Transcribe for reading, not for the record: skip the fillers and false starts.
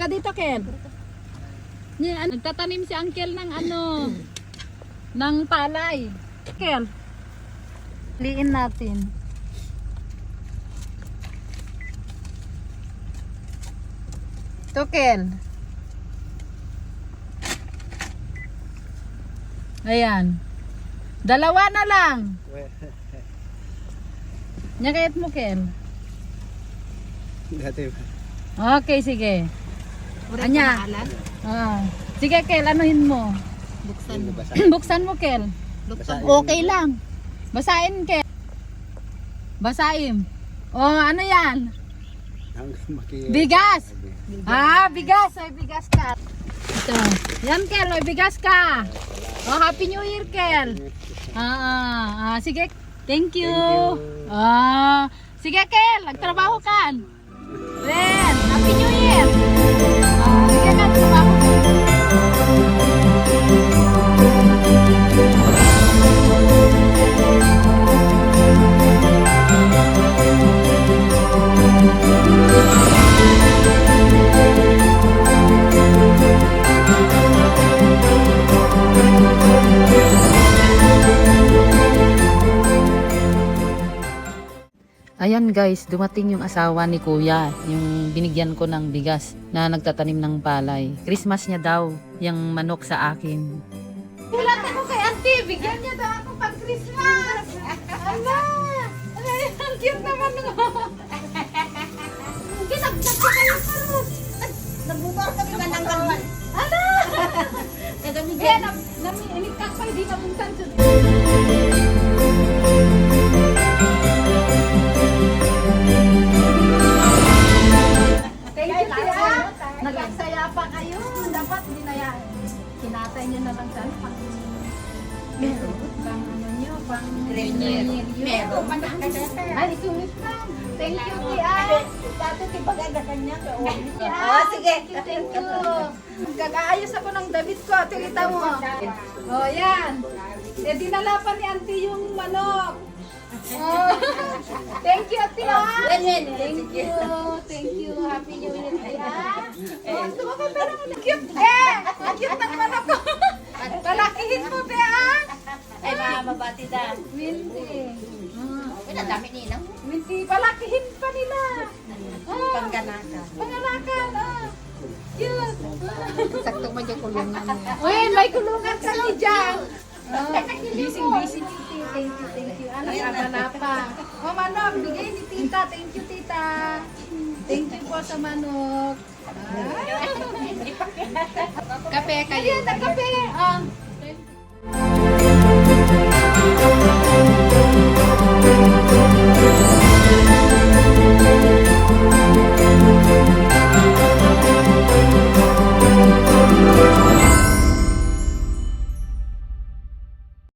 Ka dito, Kel. Nagtatanim si Uncle ng ng palay. Kel. Liin natin. Ito, Kel. Ayan. Dalawa na lang. Nyakayat mo, Kel. Okay, sige. Anya. Sige, Kel, anuhin mo. Buksan mo. Buksan mo, Kel. Okay lang. Basahin, Kel. Basahin. Ano yan? Bigas. Bigas. Ay, bigas ka. Ito. Yan, Kel. May bigas ka. Happy New Year, Kel. Sige. Thank you. Sige, Kel. Nagtrabaho ka. Ren, Happy New Year. Sige ka, trabaho. Ayan guys, dumating yung asawa ni Kuya, yung binigyan ko ng bigas na nagtatanim ng palay. Christmas niya daw, yung manok sa akin. Bulatan ko kay auntie, bigyan niya daw ako pag Christmas. Ala, ang cute naman nga. Ginagdag ko kayo karot. Nagbubar kami ka ng galwan. Ala! Nagamigyan. Namikak pa, hindi namuntan. Thank you, Tia. Nag-aksaya pa kayo. Dapat dinayaan. Kinatay niyo na lang dyan. Pang ano nyo, pang Meron. Ay, isumis na. Thank you, Tia. Dato tibagada kanya. Sige. Thank you. Gag-aayos ako ng damit ko. Tingita mo. Yan. Dinala pa ni auntie yung manok. Thank you, Tia. Thank you. Thank you. Happy New Year, Tia. Tuwa ka pero cute. Ang cute ng manok ko. Palakihin mo, Tia. Ay, mabati da. Minty. Ang dami nila. Minty, palakihin pa nila. Pangganakan. Pangalakan. Cute. Sakto mo dyan kulungan niya. Uy, may kulungan kami dyan. Busy, Titi. Thank you. Ano pa? Manok, bigay ni Tita. Thank you, Tita. Thank you po sa manok. Kape kayo. Ayan, kape.